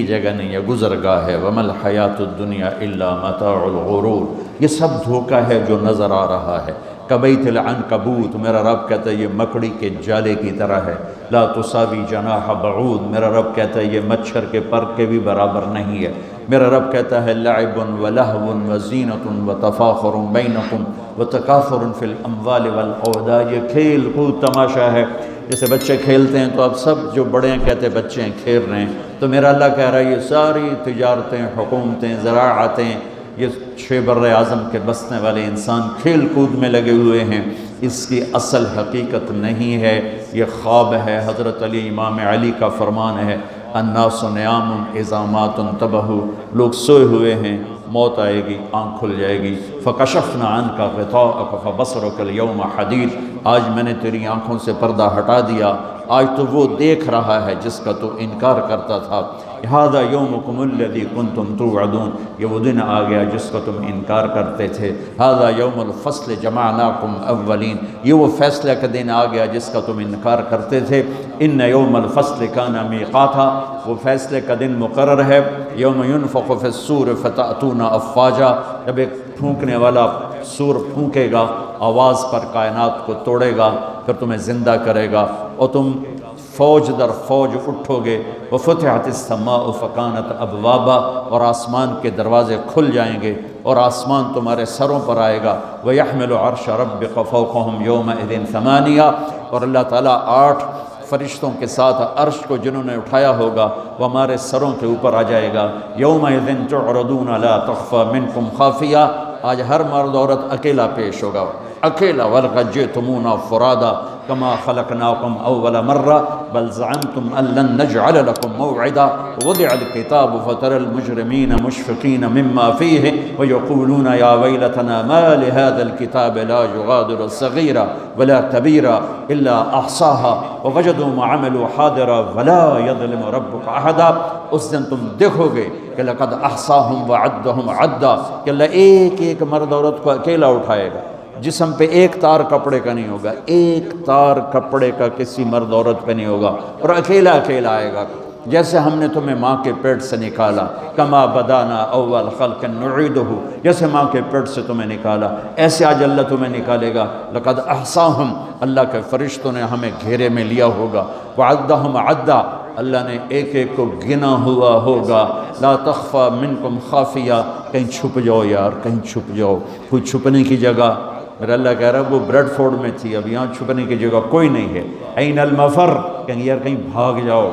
جگہ نہیں ہے، گزرگاہ ہے۔ وَمَا الْحَيَاةُ الدُّنْيَا إِلَّا مَتَاعُ الْغُرُورِ، یہ سب دھوکہ ہے جو نظر آ رہا ہے۔ کبیت العنکبوت، میرا رب کہتا ہے یہ مکڑی کے جالے کی طرح ہے۔ لا تساوی جناح بعود، میرا رب کہتا ہے یہ مچھر کے پر کے بھی برابر نہیں ہے۔ میرا رب کہتا ہے لعب ولہو وزینۃ وتفاخر بینکم وتکاثر فی الاموال والاولاد، یہ کھیل کود تماشا ہے۔ جیسے بچے کھیلتے ہیں تو اب سب جو بڑے ہیں کہتے ہیں بچے ہیں کھیل رہے ہیں، تو میرا اللہ کہہ رہا ہے یہ ساری تجارتیں، حکومتیں، زراعتیں، یہ 6 بر اعظم کے بسنے والے انسان کھیل کود میں لگے ہوئے ہیں، اس کی اصل حقیقت نہیں ہے، یہ خواب ہے۔ حضرت علی امام علی کا فرمان ہے الناس نیام اذا مات انتبہوا، لوگ سوئے ہوئے ہیں، موت آئے گی آنکھ کھل جائے گی۔ فکشفنا عنک غطاءک فبصرک اليوم حدید، آج میں نے تیری آنکھوں سے پردہ ہٹا دیا، آج تو وہ دیکھ رہا ہے جس کا تو انکار کرتا تھا۔ ھذا یومکم الذی کنتم توعدون، یہ وہ دن آ گیا جس کا تم انکار کرتے تھے۔ ھذا یوم الفصل جمعناکم اولین، یہ وہ فیصلہ کا دن آ گیا جس کا تم انکار کرتے تھے۔ ان یوم الفصل کان میقاتا، وہ فیصلے کا دن مقرر ہے۔ یوم ینفخ فی الصور فتأتون افواجا، جب ایک پھونکنے والا سور پھونکے گا، آواز پر کائنات کو توڑے گا، پھر تمہیں زندہ کرے گا اور تم فوج در فوج اٹھو گے۔ وفتحت السماء فکانت ابوابا، اور آسمان کے دروازے کھل جائیں گے اور آسمان تمہارے سروں پر آئے گا۔ ویحمل عرش ربک فوقہم یومئذ ثمانیہ، اور اللہ تعالیٰ 8 فرشتوں کے ساتھ عرش کو جنہوں نے اٹھایا ہوگا وہ ہمارے سروں کے اوپر آ جائے گا۔ یومئذ تعرضون لا تخفی منکم خافیہ، آج ہر مرد عورت اکیلا پیش ہوگا، اکیلا۔ وَلَقَدْ جِئْتُمُونَا فُرَادَىٰ كَمَا خَلَقْنَاكُمْ أَوَّلَ مَرَّةٍ بَلْ زَعَمْتُمْ أَن لَّن نَّجْعَلَ لَكُم مَّوْعِدًا وَوُضِعَ الْكِتَابُ فَتَرَى الْمُجْرِمِينَ مُشْفِقِينَ مِمَّا فِيهِ وَيَقُولُونَ يَا وَيْلَتَنَا مَا لِهَٰذَا الْكِتَابِ لَا يُغَادِرُ صَغِيرًا وَلَا كَبِيرًا إِلَّا أَحْصَاهَا وَوَجَدُوا مَا عَمِلُوا حَاضِرًا وَلَا يَظْلِمُ رَبُّكَ أَحَدًا، اس دن تم دیکھو گے کہ لقد احصاہم وعدہم عدا، کہ اللہ ایک ایک مرد عورت کو اکیلا اٹھائے گا، جسم پہ ایک تار کپڑے کا نہیں ہوگا، ایک تار کپڑے کا کسی مرد عورت پہ نہیں ہوگا، اور اکیلا اکیلا آئے گا۔ جیسے ہم نے تمہیں ماں کے پیٹ سے نکالا، کما بدانا اول خلق نعیدہ، جیسے ماں کے پیٹ سے تمہیں نکالا ایسے آج اللہ تمہیں نکالے گا۔ لقد احصاہم، اللہ کے فرشتوں نے ہمیں گھیرے میں لیا ہوگا۔ وعدہم عدا، اللہ نے ایک ایک کو گنا ہوا ہوگا۔ لا تخفى منکم خافیہ، کہیں چھپ جاؤ یار، کہیں چھپ جاؤ، کوئی چھپنے کی جگہ۔ میرا اللہ کہہ رہا ہے وہ بریڈ فورڈ میں تھی، اب یہاں چھپنے کی جگہ کوئی نہیں ہے۔ این المفر، کہیں یار کہیں بھاگ جاؤ،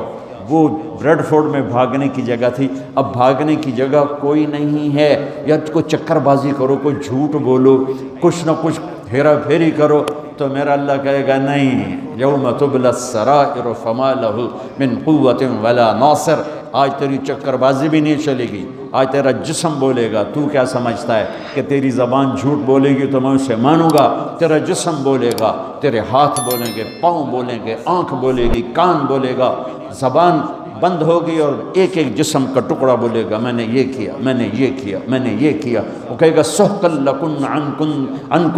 وہ بریڈ فورڈ میں بھاگنے کی جگہ تھی، اب بھاگنے کی جگہ کوئی نہیں ہے۔ یا کوئی چکر بازی کرو، کوئی جھوٹ بولو، کچھ نہ کچھ ہیرا پھیری کرو، تو میرا اللہ کہے گا نہیں، یوم تبلی السرائر فما لہ من قوت ولا ناصر، آج تیری چکر بازی بھی نہیں چلے گی، آج تیرا جسم بولے گا۔ تو کیا سمجھتا ہے کہ تیری زبان جھوٹ بولے گی تو میں اسے مانوں گا؟ تیرا جسم بولے گا، تیرے ہاتھ بولیں گے، پاؤں بولیں گے، آنکھ بولے گی، کان بولے گا، زبان بند ہوگی اور ایک ایک جسم کا ٹکڑا بولے گا میں نے یہ کیا، میں نے یہ کیا، میں نے یہ کیا۔ وہ کہے گا سحقا لکن عن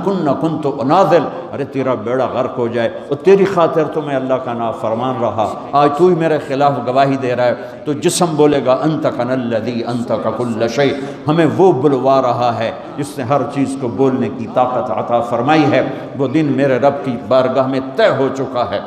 کن کنت اناذل، ارے تیرا بیڑا غرق ہو جائے، اور تیری خاطر تو میں اللہ کا نافرمان رہا، آج تو ہی میرے خلاف گواہی دے رہا ہے۔ تو جسم بولے گا انطقنا الذی انطق کل شیء، ہمیں وہ بلوا رہا ہے جس نے ہر چیز کو بولنے کی طاقت عطا فرمائی ہے۔ وہ دن میرے رب کی بارگاہ میں طے ہو چکا ہے،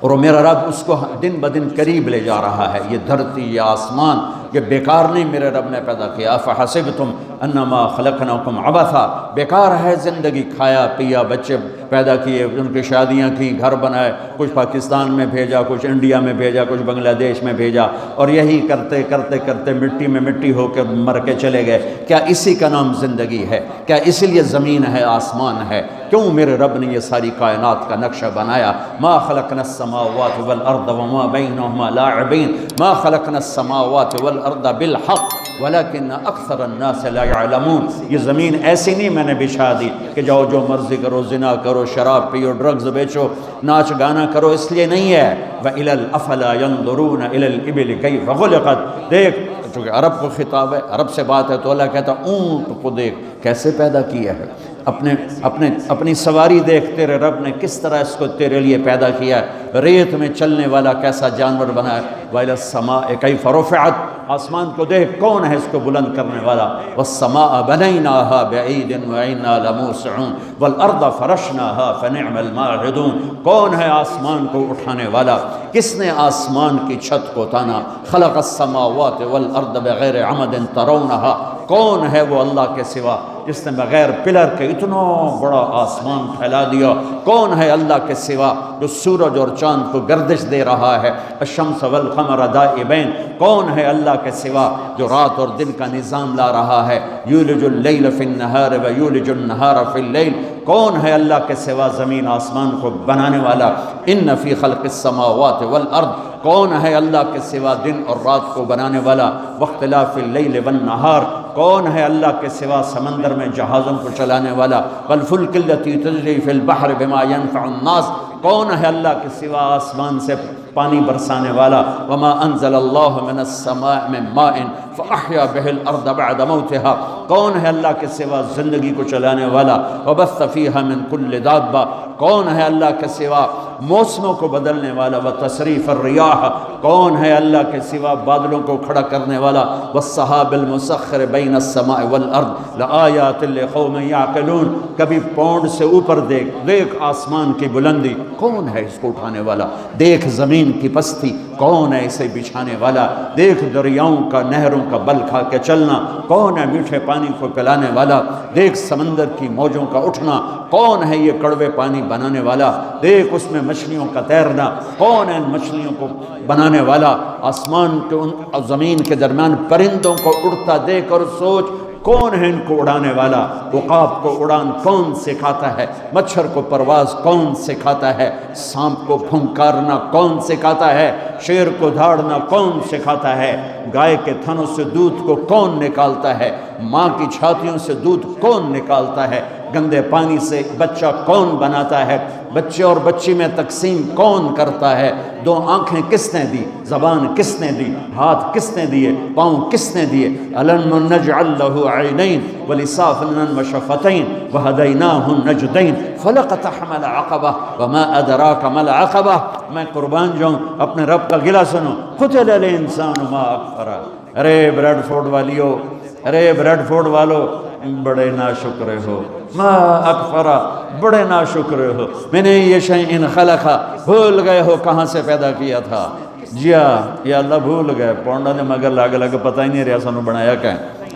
اور میرا رب اس کو دن بدن قریب لے جا رہا ہے۔ یہ دھرتی، یہ آسمان، یہ بیکار نہیں میرے رب نے پیدا کیا۔ افحسبتم انما خلقناکم عبثا، بیکار ہے زندگی، کھایا پیا، بچے پیدا کیے، ان کی شادیاں کی، گھر بنائے، کچھ پاکستان میں بھیجا، کچھ انڈیا میں بھیجا، کچھ بنگلہ دیش میں بھیجا، اور یہی کرتے کرتے کرتے مٹی میں مٹی ہو کے مر کے چلے گئے۔ کیا اسی کا نام زندگی ہے؟ کیا اسی لیے زمین ہے، آسمان ہے؟ کیوں میرے رب نے یہ ساری کائنات کا نقشہ بنایا؟ ما خلقنا السماوات والارض وما بینہما لاعبین، ما خلقنا السماوات والارض بالحق ولكن اکثر الناس لا يعلمون۔ یہ زمین ایسی نہیں میں نے بچھا دی کہ جاؤ جو مرضی کرو، زنا کرو، شراب پیو، ڈرگز بیچو، ناچ گانا کرو، اس لیے نہیں ہے۔ وَإِلَى الْأَفْلَا يَنظُرُونَ إِلَى الْإِبِلِ كَيْفَ خُلِقَتْ، دیکھ، چونکہ عرب کو خطاب ہے، عرب سے بات ہے تو اللہ کہتا اونٹ کو دیکھ کیسے پیدا کیا ہے۔ اپنی سواری دیکھ، تیرے رب نے کس طرح اس کو تیرے لیے پیدا کیا ہے، ریت میں چلنے والا کیسا جانور بنا ہے۔ وَإِلَى السَّمَاءِ كَيْفَ رُفِعَتْ، آسمان کو دیکھ کون ہے اس کو بلند کرنے والا۔ وَالسَّمَاءَ بَنَيْنَاهَا بِأَيْدٍ وَإِنَّا لَمُوسِعُونَ وَالْأَرْضَ فَرَشْنَاهَا فَنِعْمَ الْمَاهِدُونَ، کون ہے آسمان کو اٹھانے والا، کس نے آسمان کی چھت کو تانا۔ خلق السماوات والارض بغیر عمد ترونها، کون ہے وہ اللہ کے سوا جس نے بغیر پلر کے اتنا بڑا آسمان پھیلا دیا؟ کون ہے اللہ کے سوا جو سورج اور چاند کو گردش دے رہا ہے؟ الشمس والقمر دائبین، کون ہے اللہ کے سوا جو رات اور دن کا نظام لا رہا ہے؟ یولج اللیل فی النہار ویولج النہار فی اللیل، کون ہے اللہ کے سوا زمین آسمان کو بنانے والا؟ ان فی خلق السماوات والارض، کون ہے اللہ کے سوا دن اور رات کو بنانے والا؟ واختلاف اللیل والنہار، کون ہے اللہ کے سوا سمندر میں جہازوں کو چلانے والا؟ والفلک التی تجری فی البحر بما ینفع الناس، کون ہے اللہ کے سوا آسمان سے پانی برسانے والا؟ وما انزل اللہ من السماء من ماء فاحیا بہ الارض بعد موتها، کون ہے اللہ کے سوا زندگی کو چلانے والا؟ وبث فیہا من کل دابہ، کون ہے اللہ کے سوا موسموں کو بدلنے والا؟ وتصریف الریاح، کون ہے اللہ کے سوا بادلوں کو کھڑا کرنے والا؟ والسحاب المسخر بین السماء والارض لآیات لقوم یعقلون، کبھی پونڈ سے اوپر دیکھ آسمان کی بلندی، کون ہے اس کو اٹھانے والا؟ دیکھ زمین کی پستی، کون ہے اسے بچھانے والا؟ دیکھ دریاؤں کا نہروں کا بل کھا کے چلنا، کون ہے میٹھے پانی کو پلانے والا؟ دیکھ سمندر کی موجوں کا اٹھنا، کون ہے یہ کڑوے پانی بنانے والا؟ دیکھ اس میں مچھلیوں کا تیرنا، کون ہے ان مچھلیوں کو بنانے والا؟ آسمان کے اور زمین کے درمیان پرندوں کو اڑتا دیکھ اور سوچ کون ہے ان کو اڑانے والا؟ عقاب کو اڑان کون سکھاتا ہے؟ مچھر کو پرواز کون سکھاتا ہے؟ سانپ کو پھنکارنا کون سکھاتا ہے؟ شیر کو دھاڑنا کون سکھاتا ہے؟ گائے کے تھنوں سے دودھ کو کون نکالتا ہے؟ ماں کی چھاتیوں سے دودھ کون نکالتا ہے؟ گندے پانی سے بچہ کون بناتا ہے؟ بچے اور بچی میں تقسیم کون کرتا ہے؟ دو آنکھیں کس نے دی؟ زبان کس نے دی؟ ہاتھ کس نے دیے؟ پاؤں کس نے دیے؟ أَلَمْ نَجْعَلْ لَهُ عَيْنَيْنِ وَلِسَانًا وَشَفَتَيْنِ وَهَدَيْنَاهُ النَّجْدَيْنِ فَلَاقْتَحَمَ الْعَقَبَةَ وَمَا أَدْرَاكَ مَا الْعَقَبَةُ، میں قربان جاؤں اپنے رب کا گلہ سنو، قُتِلَ الْإِنسَانُ مَا أَكْفَرَهُ، ارے بریڈ فورڈ والیو، ارے بریڈ فورڈ والو، بڑے ناشکرے ہو، ما اکفرا، بڑے ناشکرے ہو، میں نے یہ شیئن خلقا، بھول گئے ہو کہاں سے پیدا کیا تھا؟ جیا یا اللہ بھول گئے، پونڈا نے مگر لگ پتہ ہی نہیں رہا سانو بنایا کہ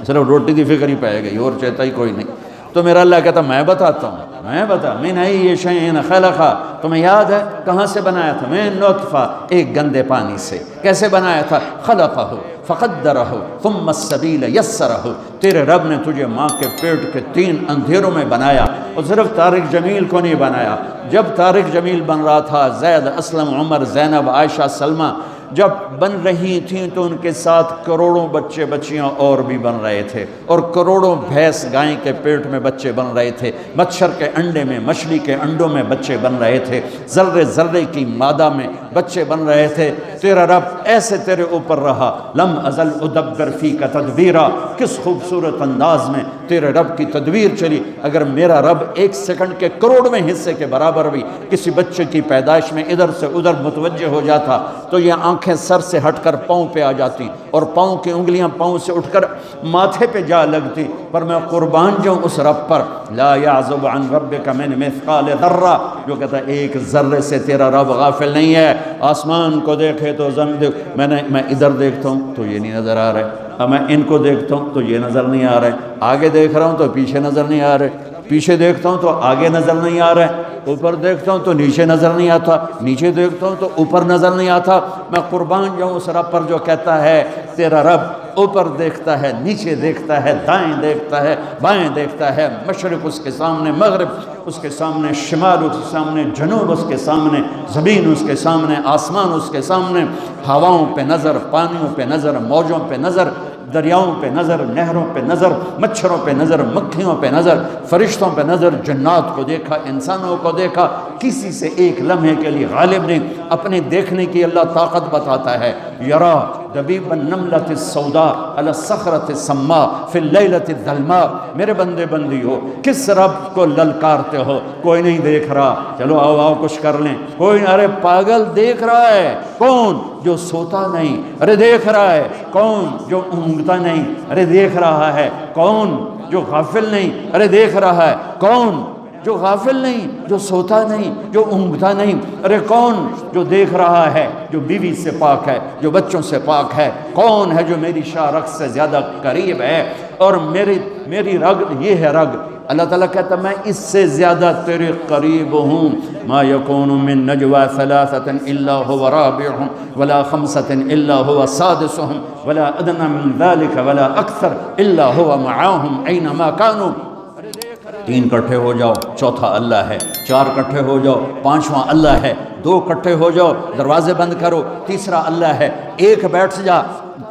صرف روٹی دی فکر ہی پائے گئی اور چاہتا ہی کوئی نہیں۔ تو میرا اللہ کہتا میں بتاتا ہوں، میں بتا، من ای شیئن خلقا، تمہیں یاد ہے کہاں سے بنایا تھا؟ من نطفہ، ایک گندے پانی سے۔ کیسے بنایا تھا؟ خلقہ فقدرہ ثم السبیل یسرہ، تیرے رب نے تجھے ماں کے پیٹ کے 3 اندھیروں میں بنایا، اور صرف طارق جمیل کو نہیں بنایا۔ جب طارق جمیل بن رہا تھا، زید، اسلم، عمر، زینب، عائشہ، سلمہ جب بن رہی تھیں تو ان کے ساتھ کروڑوں بچے بچیاں اور بھی بن رہے تھے، اور کروڑوں بھینس گائیں کے پیٹ میں بچے بن رہے تھے، مچھر کے انڈے میں، مچھلی کے انڈوں میں بچے بن رہے تھے، ذرے ذرے کی مادہ میں بچے بن رہے تھے۔ تیرا رب ایسے تیرے اوپر رہا، لم ازل ادبر فیک تدبیرا، کس خوبصورت انداز میں تیرے رب کی تدبیر چلی۔ اگر میرا رب 1 سیکنڈ کے کروڑویں حصے کے برابر بھی کسی بچے کی پیدائش میں ادھر سے ادھر متوجہ ہو جاتا تو یہ آنکھیں سر سے ہٹ کر پاؤں پہ آ جاتی، اور پاؤں کی انگلیاں پاؤں سے اٹھ کر ماتھے پہ جا لگتی۔ پر میں قربان جاؤں اس رب پر، لا یعزب عن ربک من مثقال ذرہ، جو کہتا ہے 1 ذرے سے تیرا رب غافل نہیں ہے۔ آسمان کو دیکھے تو زمین دیکھ، میں ادھر دیکھتا ہوں تو یہ نہیں نظر آ رہا ہے، میں ان کو دیکھتا ہوں تو یہ نظر نہیں آ رہا ہے، آگے دیکھ رہا ہوں تو پیچھے نظر نہیں آ رہے، پیچھے دیکھتا ہوں تو آگے نظر نہیں آ رہا ہے، اوپر دیکھتا ہوں تو نیچے نظر نہیں آتا، نیچے دیکھتا ہوں تو اوپر نظر نہیں آتا۔ میں قربان جاؤں اس رب پر جو کہتا ہے تیرا رب اوپر دیکھتا ہے، نیچے دیکھتا ہے، دائیں دیکھتا ہے، بائیں دیکھتا ہے، مشرق اس کے سامنے، مغرب اس کے سامنے، شمال اس کے سامنے، جنوب اس کے سامنے، زمین اس کے سامنے، آسمان اس کے سامنے، ہواؤں پہ نظر، پانیوں پہ نظر، موجوں پہ نظر، دریاؤں پہ نظر، نہروں پہ نظر، مچھروں پہ نظر، مکھیوں پہ نظر، فرشتوں پہ نظر، جنات کو دیکھا، انسانوں کو دیکھا، کسی سے ایک لمحے کے لیے غالب نہیں۔ اپنے دیکھنے کی اللہ طاقت بتاتا ہے، یرا دبیب النملۃ السوداء علی الصخرۃ السماء فی اللیلۃ الظلماء۔ میرے بندے بندی ہو، کس رب کو للکارتے ہو؟ کوئی نہیں دیکھ رہا، چلو آؤ آؤ کچھ کر لیں، کوئی، ارے پاگل دیکھ رہا ہے، کون؟ جو سوتا نہیں، ارے دیکھ رہا ہے، کون؟ جو اونگتا نہیں، ارے دیکھ رہا ہے، کون؟ جو غافل نہیں، ارے دیکھ رہا ہے، کون؟ جو غافل نہیں، جو سوتا نہیں، جو اونگتا نہیں، ارے کون؟ جو دیکھ رہا ہے، جو بیوی سے پاک ہے، جو بچوں سے پاک ہے، کون ہے جو میری شاہ رگ سے زیادہ قریب ہے؟ اور میری رگ یہ ہے رگ، اللہ تعالیٰ کہتا میں اس سے زیادہ تیرے قریب ہوں۔ ما یکون من نجوى ثلاثة الا هو رابعهم ولا خمسة الا هو سادسهم ولا ادنى من ذلك ولا اکثر الا هو معاهم اینما كانوا۔ تین کٹھے ہو جاؤ، چوتھا اللہ ہے، چار کٹھے ہو جاؤ، پانچواں اللہ ہے، دو کٹھے ہو جاؤ، دروازے بند کرو، تیسرا اللہ ہے، ایک بیٹھ جا،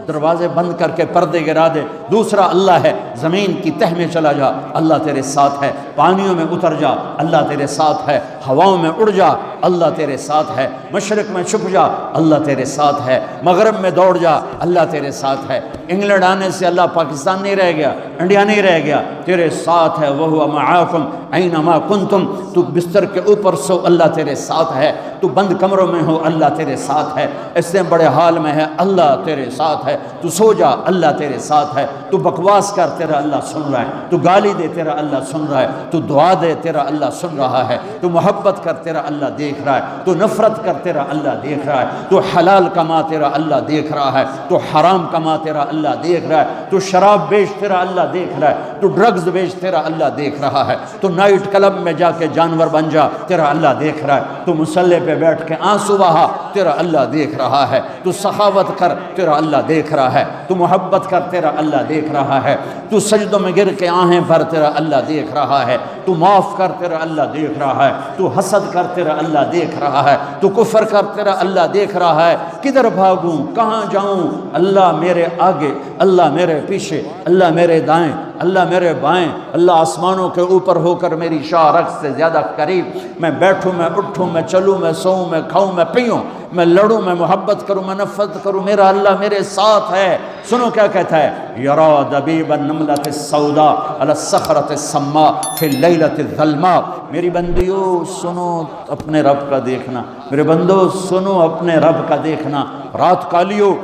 دروازے بند کر کے پردے گرا دے، دوسرا اللہ ہے، زمین کی تہ میں چلا جا، اللہ تیرے ساتھ ہے، پانیوں میں اتر جا، اللہ تیرے ساتھ ہے، ہواؤں میں اڑ جا، اللہ تیرے ساتھ ہے، مشرق میں چھپ جا، اللہ تیرے ساتھ ہے، مغرب میں دوڑ جا، اللہ تیرے ساتھ ہے۔ انگلینڈ آنے سے اللہ پاکستان نہیں رہ گیا، انڈیا نہیں رہ گیا، تیرے ساتھ ہے، وَهُوَ مَعَاكُمْ أَيْنَمَا كُنْتُمْ۔ تو بستر کے اوپر سو، اللہ تیرے ساتھ ہے، تو بند کمروں میں ہو، اللہ تیرے ساتھ ہے، اس سے بڑے حال میں ہے، اللہ تیرے ساتھ ہے، تو سو جا، اللہ تیرے ساتھ ہے، تو بکواس کر، تیرا اللہ سن رہا ہے، تو گالی دے، تیرا اللہ سن رہا ہے، تو دعا دے، تیرا اللہ سن رہا ہے، تو محبت کر، تیرا اللہ دیکھ رہا ہے، تو نفرت کر، تیرا اللہ دیکھ رہا ہے، تو حلال کما، تیرا اللہ دیکھ رہا ہے، تو حرام کما، تیرا اللہ دیکھ رہا ہے، تو شراب بیچ، تیرا اللہ دیکھ رہا ہے، تو ڈرگز بیچ، تیرا اللہ دیکھ رہا ہے، تو نائٹ کلب میں جا کے جانور بن جا، تیرا اللہ دیکھ رہا ہے، تو مصلی پہ بیٹھ کے آنسو بہا، تیرا اللہ دیکھ رہا ہے، تو سخاوت کر، تیرا اللہ دیکھ رہا ہے، تو محبت کر، تیرا اللہ دیکھ رہا ہے، تو سجدوں میں گر کے آہیں بھر، تیرا اللہ دیکھ رہا ہے، تو معاف کر، تیرا اللہ دیکھ رہا ہے، تو حسد کر، تیرا اللہ دیکھ رہا ہے، تو کفر کر، تیرا اللہ دیکھ رہا ہے، کدھر بھاگوں، کہاں جاؤں؟ اللہ میرے آگے، اللہ میرے پیچھے، اللہ میرے دائیں، اللہ میرے بائیں، اللہ آسمانوں کے اوپر ہو کر میری شاہ رگ سے زیادہ قریب، میں بیٹھوں، میں اٹھوں، میں چلوں، میں سوؤں، میں کھاؤں، میں پیوں، میں لڑوں، میں محبت کروں، میں نفرت کروں، میرا اللہ میرے ساتھ ہے۔ سنو کیا کہتا ہے، یرا دبیب النملۃ السوداء علی الصخرۃ السماء فی اللیلۃ الظلماء۔ میری بندیو سنو اپنے رب کا دیکھنا، میرے بندو سنو اپنے رب کا دیکھنا۔ رات کالیو،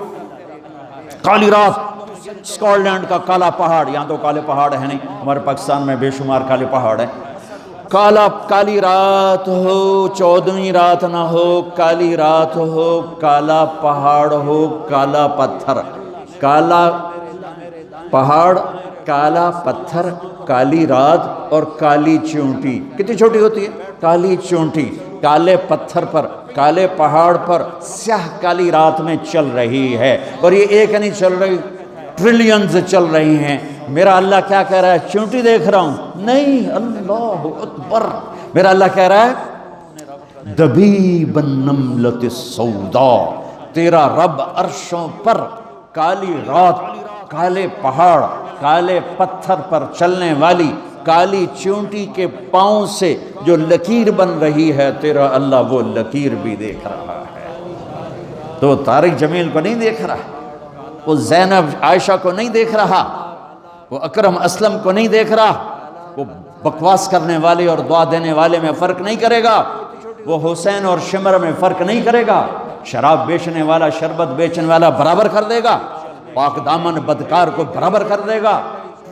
کالی رات، اسکاٹ لینڈ کا کالا پہاڑ، یہاں تو کالے پہاڑ ہیں نہیں، ہمارے پاکستان میں بے شمار کالے پہاڑ ہیں۔ کالی رات ہو، 14ویں رات نہ ہو، کالی رات ہو، کالا پہاڑ ہو، کالا پتھر، کالا پہاڑ، کالا پتھر، کالی رات اور کالی چونٹی۔ کتنی چھوٹی ہوتی ہے؟ کالی چونٹی، کالے پتھر پر، کالے پہاڑ پر، سیاہ کالی رات میں چل رہی ہے، اور یہ ایک نہیں چل رہی، ٹریلینز چل رہی ہیں۔ میرا اللہ کیا کہہ رہا ہے؟ چونٹی دیکھ رہا ہوں؟ نہیں، اللہ اکبر۔ میرا اللہ کہہ رہا ہے دبیب النملۃ السوداء، تیرا رب عرشوں پر کالی رات، کالے پہاڑ، کالے پتھر پر چلنے والی کالی چونٹی کے پاؤں سے جو لکیر بن رہی ہے، تیرا اللہ وہ لکیر بھی دیکھ رہا ہے۔ تو طارق جمیل کو نہیں دیکھ رہا، وہ زینب عائشہ کو نہیں دیکھ رہا، وہ اکرم اسلم کو نہیں دیکھ رہا، وہ بکواس کرنے والے اور دعا دینے والے میں فرق نہیں کرے گا، وہ حسین اور شمر میں فرق نہیں کرے گا، شراب بیچنے والا شربت بیچنے والا برابر کر دے گا، پاک دامن بدکار کو برابر کر دے گا،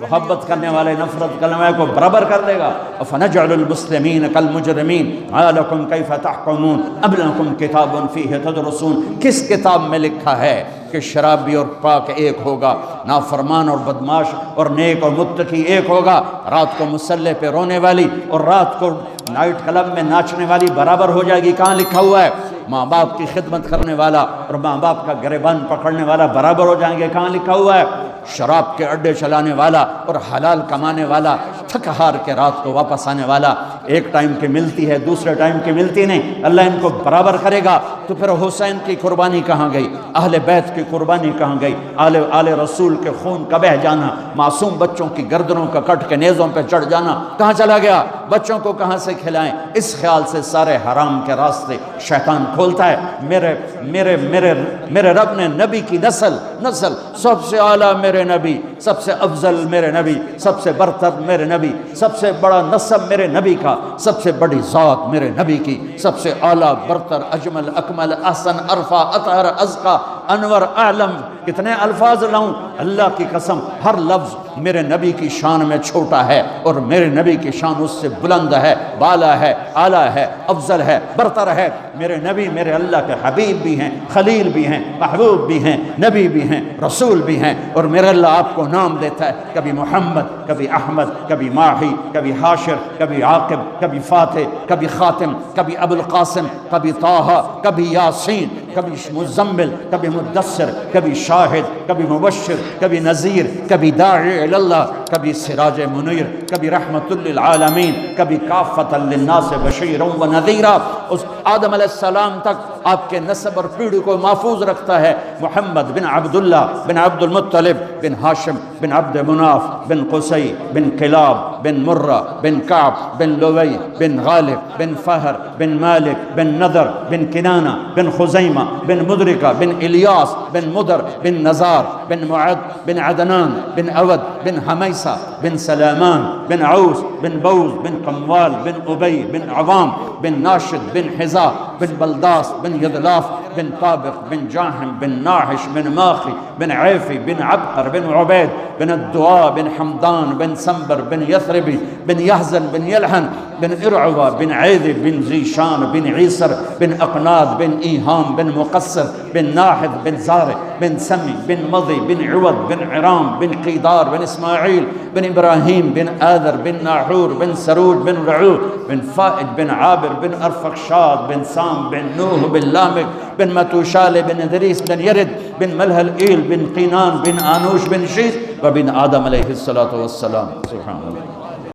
محبت کرنے والے نفرت کرنے والے کو برابر کر دے گا۔ افنجعل المسلمین کالمجرمین ما لکم کیف تحکمون ام لکم کتاب فیہ تدرسون۔ کس کتاب میں لکھا ہے کہ شرابی اور پاک ایک ہوگا، نافرمان اور بدماش اور نیک اور متقی ایک ہوگا، رات کو مصلی پہ رونے والی اور رات کو نائٹ کلب میں ناچنے والی برابر ہو جائے گی؟ کہاں لکھا ہوا ہے؟ ماں باپ کی خدمت کرنے والا اور ماں باپ کا گریبان پکڑنے والا برابر ہو جائیں گے؟ کہاں لکھا ہوا ہے؟ شراب کے اڈے چلانے والا اور حلال کمانے والا، تھک ہار کے رات کو واپس آنے والا، ایک ٹائم کی ملتی ہے، دوسرے ٹائم کی ملتی نہیں، اللہ ان کو برابر کرے گا۔ تو پھر حسین کی قربانی کہاں گئی؟ اہل بیت کی قربانی کہاں گئی؟ آل رسول کے خون کا بہہ جانا، معصوم بچوں کی گردنوں کا کٹ کے نیزوں پہ چڑھ جانا کہاں چلا گیا؟ بچوں کو کہاں سے کھلائیں؟ اس خیال سے سارے حرام کے راستے شیطان کھولتا ہے۔ میرے رب نے نبی کی نسل سب سے اعلیٰ میرے نبی، سب سے افضل میرے نبی، سب سے برتر میرے نبی، سب سے بڑا نسب میرے نبی کا، سب سے بڑی ذات میرے نبی کی، سب سے اعلیٰ برتر اجمل اکمل احسن ارفع اطہر ازکا انور اعلم، کتنے الفاظ لاؤں؟ اللہ کی قسم ہر لفظ میرے نبی کی شان میں چھوٹا ہے اور میرے نبی کی شان اس سے بلند ہے، بالا ہے، اعلیٰ ہے، افضل ہے، برتر ہے۔ میرے نبی میرے اللہ کے حبیب بھی ہیں، خلیل بھی ہیں، محبوب بھی ہیں، نبی بھی ہیں، رسول بھی ہیں، اور میرے اللہ آپ کو نام دیتا ہے، کبھی محمد، کبھی احمد، کبھی ماہی، کبھی حاشر، کبھی عاقب، کبھی فاتح، کبھی خاتم، کبھی ابو القاسم، کبھی طٰہٰ، کبھی یاسین، کبھی مزمل، کبھی مدثر، کبھی شاہد، کبھی مبشر، کبھی نذیر، کبھی داعی اللہ، کبھی سراج منیر، کبھی رحمت للعالمین، کبھی کافۃ للناس بشیرا و نذیرا۔ اس آدم علیہ السلام تک آپ کے نسب اور پیڑھی کو محفوظ رکھتا ہے۔ محمد بن عبداللہ بن عبد المطلب بن ہاشم بن عبد مناف بن قصی بن کلاب بن مرہ بن کعب بن لوی بن غالب بن فہر بن مالک بن نضر بن کنانہ بن خزیمہ بن مدرکہ بن الیاس بن مدر بن نزار بن معد بن عدنان بن اود بن حمیسہ بن سلامان بن عوس بن بوز بن قموال بن ابی بن عوام بن ناشد بن حزا بن بلداس بن یدلاف بن طابق بن جاہم بن ناحش بن ماخی بن عیفی بن عبقر بن عبید بن الدعاء بن حمدان بن سنبر بن یثربی بن یحزن بن یلحن بن ارعوہ بن عیدی بن زیشان بن عیسر بن اقناد بن ایہام بن مقصر بن ناحد بن زارع بن سمی بن مضی بن عوض بن عرام بن قیدار بن اسماعیل بن ابراہیم بن آذر بن ناحور بن سرود بن رعود بن فائد بن عابر بن ارفقشاد بن سام بن نوح بن لامک بن متوشال بن ادریس بن یرد بن ملہل ایل بن قینان بن آنوش بن شیث وبن آدم علیہ السلام۔ سبحان اللہ۔